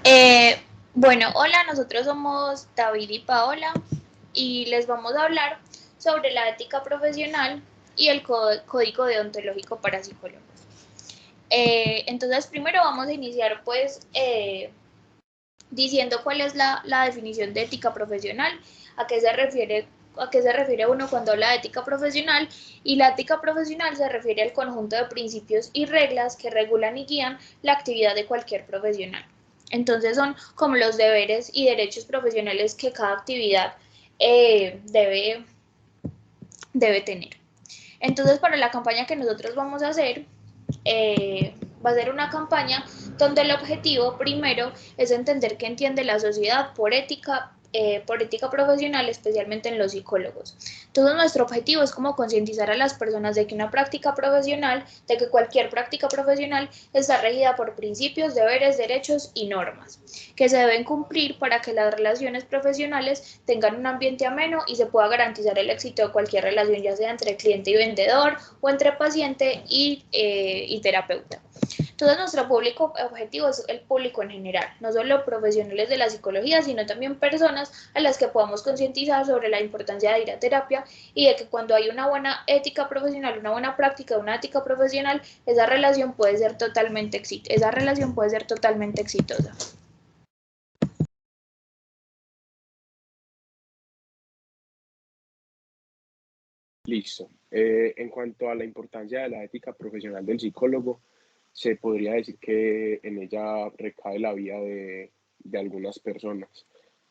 Eh, bueno, hola, nosotros somos David y Paola y les vamos a hablar sobre la ética profesional y el código deontológico para psicólogos. Entonces, primero vamos a iniciar diciendo cuál es la definición de ética profesional, a qué se refiere a qué se refiere uno cuando habla de ética profesional, y la ética profesional se refiere al conjunto de principios y reglas que regulan y guían la actividad de cualquier profesional. Entonces son como los deberes y derechos profesionales que cada actividad debe, debe tener. Entonces, para la campaña que nosotros vamos a hacer, va a ser una campaña donde el objetivo primero es entender qué entiende la sociedad por ética profesional, especialmente en los psicólogos. Todo nuestro objetivo es como concientizar a las personas de que una práctica profesional, de que cualquier práctica profesional está regida por principios, deberes, derechos y normas que se deben cumplir para que las relaciones profesionales tengan un ambiente ameno y se pueda garantizar el éxito de cualquier relación, ya sea entre cliente y vendedor o entre paciente y terapeuta. Entonces, nuestro público objetivo es el público en general, no solo profesionales de la psicología, sino también personas a las que podamos concientizar sobre la importancia de ir a terapia y de que cuando hay una buena ética profesional, una buena práctica, una ética profesional, esa relación puede ser totalmente exitosa. Listo. En cuanto a la importancia de la ética profesional del psicólogo, se podría decir que en ella recae la vida de algunas personas.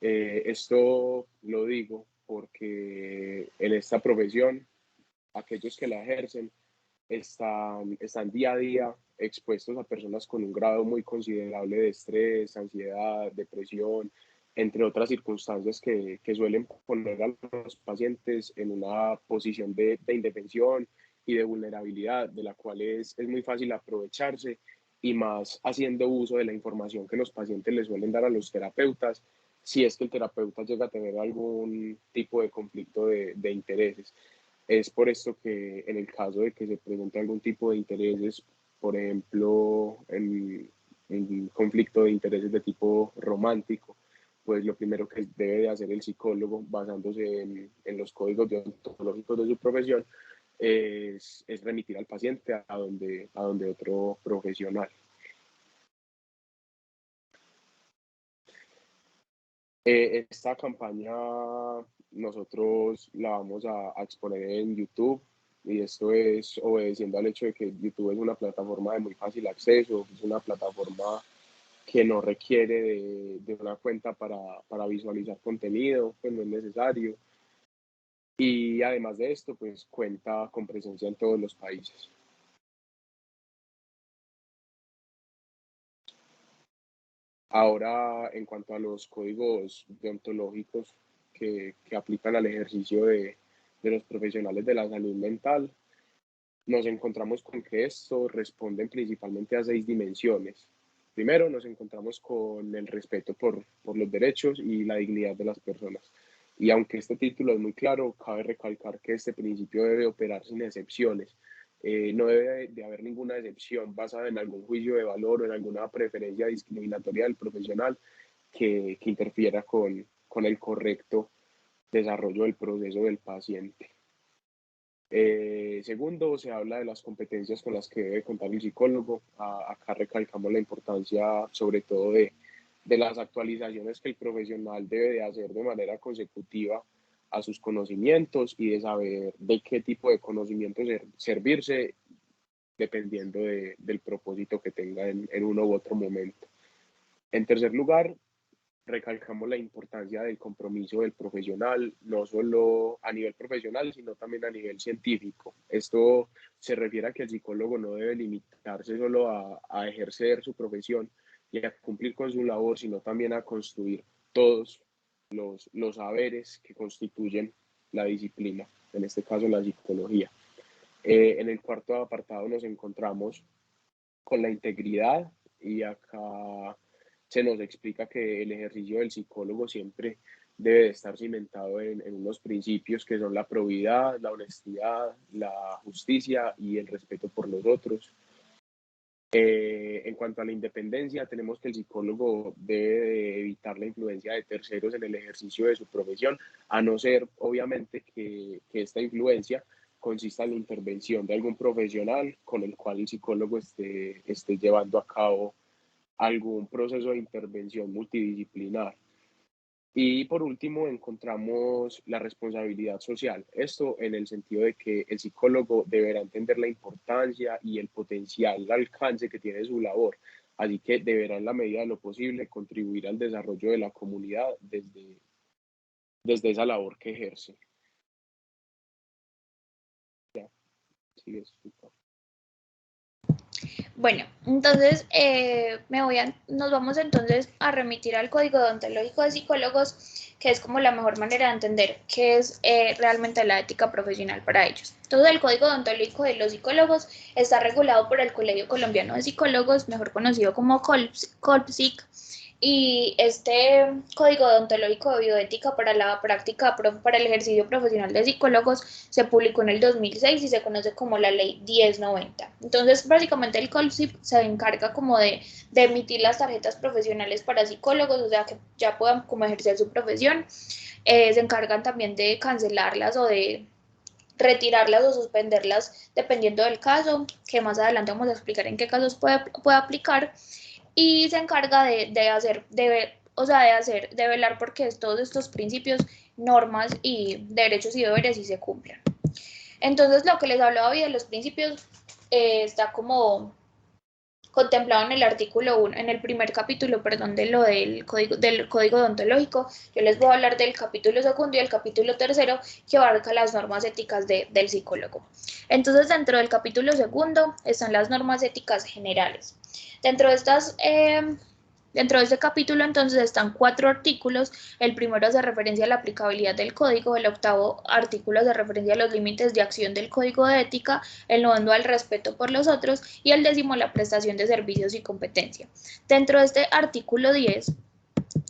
Esto lo digo porque en esta profesión, aquellos que la ejercen están día a día expuestos a personas con un grado muy considerable de estrés, ansiedad, depresión, entre otras circunstancias que suelen poner a los pacientes en una posición de indefensión y de vulnerabilidad, de la cual es muy fácil aprovecharse y más haciendo uso de la información que los pacientes les suelen dar a los terapeutas, si es que el terapeuta llega a tener algún tipo de conflicto de intereses. Es por esto que en el caso de que se presente algún tipo de intereses, por ejemplo, en conflicto de intereses de tipo romántico, pues lo primero que debe de hacer el psicólogo, basándose en los códigos deontológicos de su profesión, es remitir al paciente a donde otro profesional. Esta campaña nosotros la vamos a exponer en YouTube, y esto es obedeciendo al hecho de que YouTube es una plataforma de muy fácil acceso, es una plataforma que no requiere de una cuenta para visualizar contenido, pues no es necesario. Y además de esto, pues cuenta con presencia en todos los países. Ahora, en cuanto a los códigos deontológicos que aplican al ejercicio de los profesionales de la salud mental, nos encontramos con que esto responden principalmente a 6 dimensiones. Primero, nos encontramos con el respeto por los derechos y la dignidad de las personas. Y aunque este título es muy claro, cabe recalcar que este principio debe operar sin excepciones. No debe de haber ninguna excepción basada en algún juicio de valor o en alguna preferencia discriminatoria del profesional que interfiera con el correcto desarrollo del proceso del paciente. Segundo, se habla de las competencias con las que debe contar el psicólogo. Acá recalcamos la importancia sobre todo de las actualizaciones que el profesional debe de hacer de manera consecutiva a sus conocimientos y de saber de qué tipo de conocimientos servirse dependiendo del propósito que tenga en uno u otro momento. En tercer lugar, recalcamos la importancia del compromiso del profesional, no solo a nivel profesional, sino también a nivel científico. Esto se refiere a que el psicólogo no debe limitarse solo a ejercer su profesión y a cumplir con su labor, sino también a construir todos los saberes que constituyen la disciplina, en este caso la psicología. En el cuarto apartado nos encontramos con la integridad, y acá se nos explica que el ejercicio del psicólogo siempre debe de estar cimentado en unos principios que son la probidad, la honestidad, la justicia y el respeto por los otros. En cuanto a la independencia, tenemos que el psicólogo debe de evitar la influencia de terceros en el ejercicio de su profesión, a no ser, obviamente, que esta influencia consista en la intervención de algún profesional con el cual el psicólogo esté llevando a cabo algún proceso de intervención multidisciplinar. Y por último, encontramos la responsabilidad social. Esto en el sentido de que el psicólogo deberá entender la importancia y el potencial alcance que tiene su labor. Así que deberá, en la medida de lo posible, contribuir al desarrollo de la comunidad desde esa labor que ejerce. Ya, sigue, disculpa. Bueno, entonces nos vamos entonces a remitir al Código Deontológico de Psicólogos, que es como la mejor manera de entender qué es realmente la ética profesional para ellos. Entonces, el Código Deontológico de los Psicólogos está regulado por el Colegio Colombiano de Psicólogos, mejor conocido como COLPSIC, y este código deontológico de bioética para la práctica, para el ejercicio profesional de psicólogos se publicó en el 2006 y se conoce como la ley 1090. Entonces, básicamente el COLPSIC se encarga como de emitir las tarjetas profesionales para psicólogos, o sea, que ya puedan como ejercer su profesión. Se encargan también de cancelarlas o de retirarlas o suspenderlas dependiendo del caso, que más adelante vamos a explicar en qué casos puede aplicar, y se encarga de velar porque todos estos principios, normas y derechos y deberes sí se cumplan. Entonces, lo que les hablaba hoy de los principios está como contemplado en el artículo 1, en el primer capítulo, perdón, del código deontológico. Yo les voy a hablar del capítulo segundo y el capítulo tercero, que abarca las normas éticas del psicólogo. Entonces, dentro del capítulo segundo están las normas éticas generales. Dentro de este capítulo, entonces, están 4 artículos. El primero hace referencia a la aplicabilidad del código, el octavo artículo hace referencia a los límites de acción del código de ética, el noveno al respeto por los otros y el décimo la prestación de servicios y competencia. Dentro de este artículo 10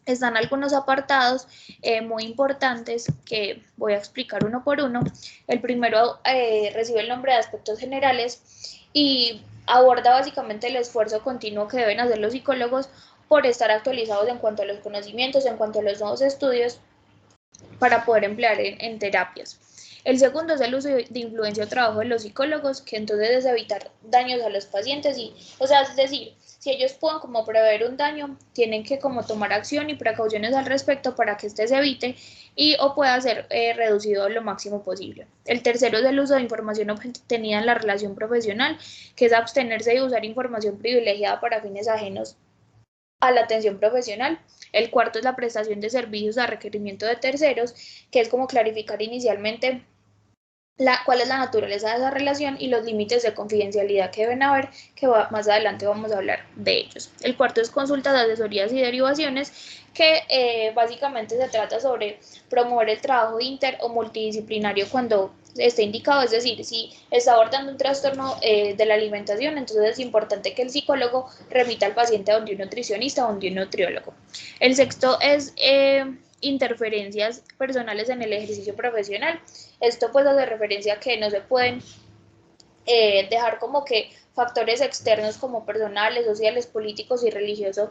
están algunos apartados muy importantes que voy a explicar uno por uno. El primero recibe el nombre de aspectos generales y aborda básicamente el esfuerzo continuo que deben hacer los psicólogos por estar actualizados en cuanto a los conocimientos, en cuanto a los nuevos estudios, para poder emplear en terapias. El segundo es el uso de influencia o trabajo de los psicólogos, que entonces es evitar daños a los pacientes y, o sea, es decir, si ellos pueden como prever un daño, tienen que como tomar acción y precauciones al respecto para que éste se evite y o pueda ser reducido lo máximo posible. El tercero es el uso de información obtenida en la relación profesional, que es abstenerse de usar información privilegiada para fines ajenos a la atención profesional. El cuarto es la prestación de servicios a requerimiento de terceros, que es como clarificar inicialmente cuál es la naturaleza de esa relación y los límites de confidencialidad que deben haber, que más adelante vamos a hablar de ellos. El cuarto es consultas, asesorías y derivaciones, que básicamente se trata sobre promover el trabajo inter o multidisciplinario cuando esté indicado, es decir, si está abordando un trastorno de la alimentación, entonces es importante que el psicólogo remita al paciente a donde un nutricionista o donde un nutriólogo. El sexto es interferencias personales en el ejercicio profesional. Esto pues hace referencia a que no se pueden dejar como que factores externos como personales, sociales, políticos y religiosos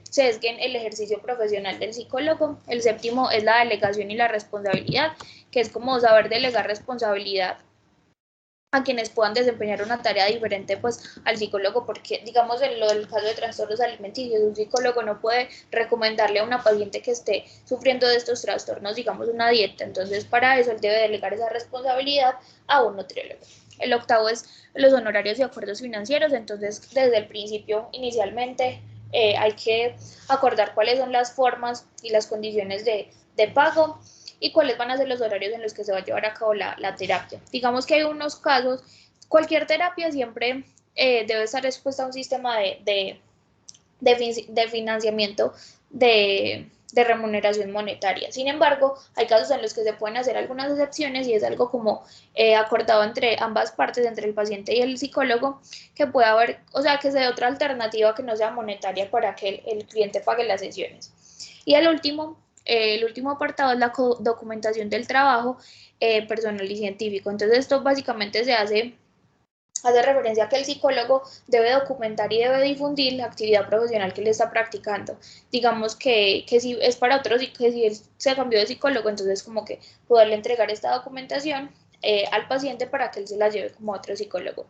sesguen el ejercicio profesional del psicólogo. El séptimo es la delegación y la responsabilidad, que es como saber delegar responsabilidad a quienes puedan desempeñar una tarea diferente pues al psicólogo, porque digamos en lo del caso de trastornos alimenticios, un psicólogo no puede recomendarle a una paciente que esté sufriendo de estos trastornos, digamos, una dieta. Entonces, para eso él debe delegar esa responsabilidad a un nutriólogo. El octavo es los honorarios y acuerdos financieros. Entonces, desde el principio, inicialmente, hay que acordar cuáles son las formas y las condiciones de pago y cuáles van a ser los horarios en los que se va a llevar a cabo la terapia. Digamos que hay unos casos, cualquier terapia siempre debe estar expuesta a un sistema de financiamiento de remuneración monetaria. Sin embargo, hay casos en los que se pueden hacer algunas excepciones y es algo como acordado entre ambas partes, entre el paciente y el psicólogo, que pueda haber, o sea, que sea otra alternativa que no sea monetaria para que el cliente pague las sesiones. Y el último apartado es la documentación del trabajo personal y científico. Entonces, esto básicamente se hace hace referencia a que el psicólogo debe documentar y debe difundir la actividad profesional que él está practicando. Digamos que si es para otros, que si él se cambió de psicólogo, entonces como que poderle entregar esta documentación al paciente para que él se la lleve como a otro psicólogo.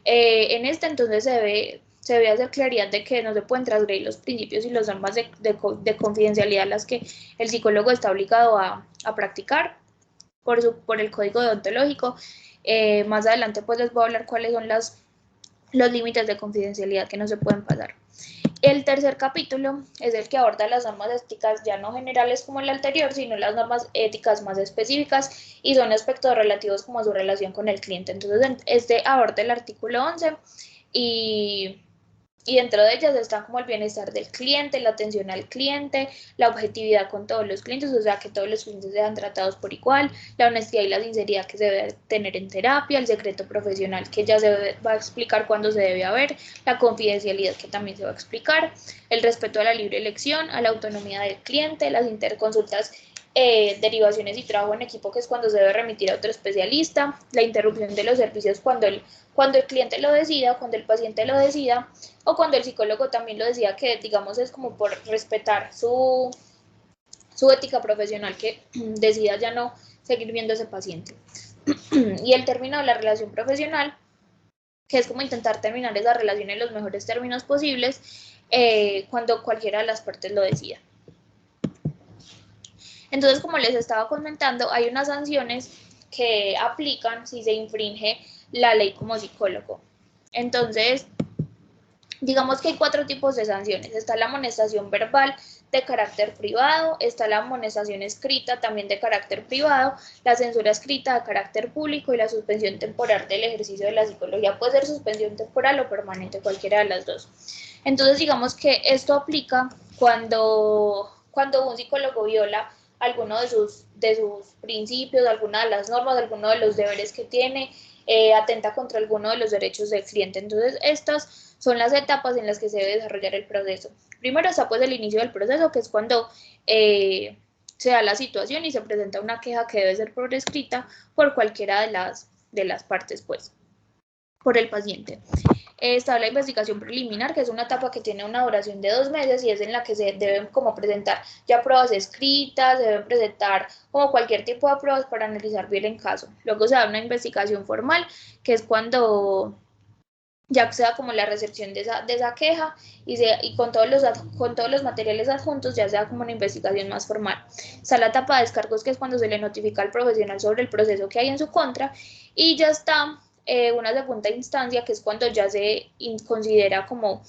En este entonces se debe hacer claridad de que no se pueden transgredir los principios y las normas de confidencialidad las que el psicólogo está obligado a practicar por el código deontológico. Más adelante pues les voy a hablar cuáles son los límites de confidencialidad que no se pueden pasar. El tercer capítulo es el que aborda las normas éticas ya no generales como el anterior, sino las normas éticas más específicas y son aspectos relativos como a su relación con el cliente. Entonces, este aborda el artículo 11 y y dentro de ellas están como el bienestar del cliente, la atención al cliente, la objetividad con todos los clientes, o sea, que todos los clientes sean tratados por igual, la honestidad y la sinceridad que se debe tener en terapia, el secreto profesional que ya se va a explicar cuándo se debe haber, la confidencialidad que también se va a explicar, el respeto a la libre elección, a la autonomía del cliente, las interconsultas, derivaciones y trabajo en equipo, que es cuando se debe remitir a otro especialista, la interrupción de los servicios cuando el cliente lo decida, cuando el paciente lo decida, o cuando el psicólogo también lo decía, que digamos es como por respetar su ética profesional, que decida ya no seguir viendo a ese paciente. Y el término de la relación profesional, que es como intentar terminar esa relación en los mejores términos posibles, cuando cualquiera de las partes lo decida. Entonces, como les estaba comentando, hay unas sanciones que aplican si se infringe la ley como psicólogo. Entonces, digamos que hay 4 tipos de sanciones. Está la amonestación verbal de carácter privado, está la amonestación escrita también de carácter privado, la censura escrita de carácter público y la suspensión temporal del ejercicio de la psicología. Puede ser suspensión temporal o permanente, cualquiera de las dos. Entonces, digamos que esto aplica cuando un psicólogo viola alguno de sus principios, alguna de las normas, alguno de los deberes que tiene, atenta contra alguno de los derechos del cliente. Entonces, estas son las etapas en las que se debe desarrollar el proceso. Primero está pues el inicio del proceso, que es cuando se da la situación y se presenta una queja que debe ser por escrita por cualquiera de las partes, pues, por el paciente. Está la investigación preliminar, que es una etapa que tiene una duración de 2 meses y es en la que se deben como presentar ya pruebas escritas, se deben presentar como cualquier tipo de pruebas para analizar bien el caso. Luego se da una investigación formal, que es cuando ya se da como la recepción de esa queja y con todos los materiales adjuntos ya se da como una investigación más formal. Está la etapa de descargos, que es cuando se le notifica al profesional sobre el proceso que hay en su contra, y ya está una segunda instancia, que es cuando ya se considera como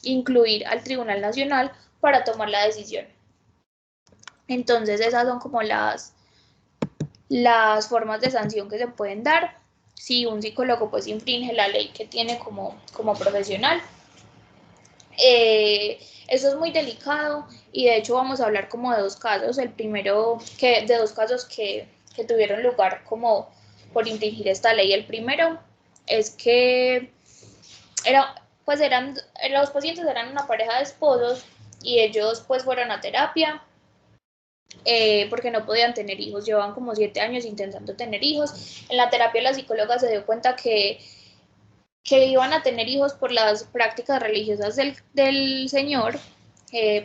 incluir al Tribunal Nacional para tomar la decisión. Entonces esas son como las formas de sanción que se pueden dar si un psicólogo pues infringe la ley que tiene como profesional. Eso es muy delicado y de hecho vamos a hablar como de 2 casos. El primero, de 2 casos que tuvieron lugar como por infringir esta ley. El primero es que pues los pacientes eran una pareja de esposos y ellos pues fueron a terapia porque no podían tener hijos, llevaban como 7 años intentando tener hijos. En la terapia la psicóloga se dio cuenta que iban a tener hijos por las prácticas religiosas del señor,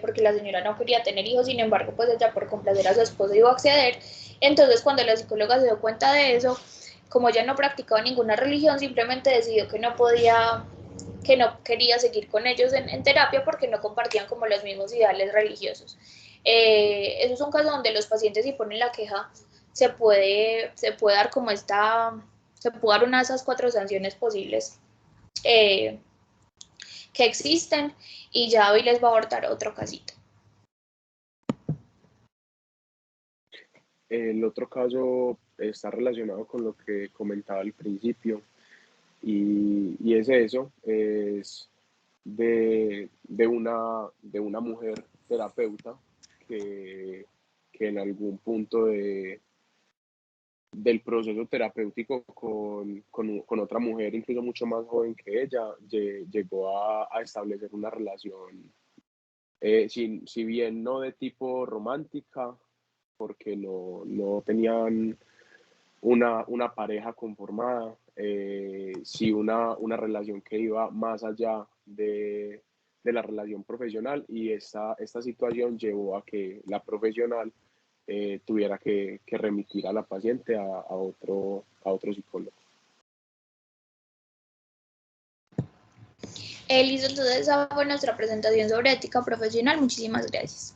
porque la señora no quería tener hijos, sin embargo, pues ella por complacer a su esposo iba a acceder. Entonces, cuando la psicóloga se dio cuenta de eso, como ella no practicaba ninguna religión, simplemente decidió que no quería seguir con ellos en terapia porque no compartían como los mismos ideales religiosos. Eso es un caso donde los pacientes, si ponen la queja, se puede dar como se puede dar una de esas 4 sanciones posibles eh, que existen, y ya hoy les va a abordar otro casito. El otro caso está relacionado con lo que comentaba al principio y es eso, es de una mujer terapeuta que en algún punto del proceso terapéutico con otra mujer, incluso mucho más joven que ella, llegó a establecer una relación, si bien no de tipo romántica, porque no tenían una pareja conformada, sí una relación que iba más allá de la relación profesional, y esta situación llevó a que la profesional tuviera que remitir a la paciente a otro psicólogo. Listo, entonces esa fue nuestra presentación sobre ética profesional. Muchísimas gracias.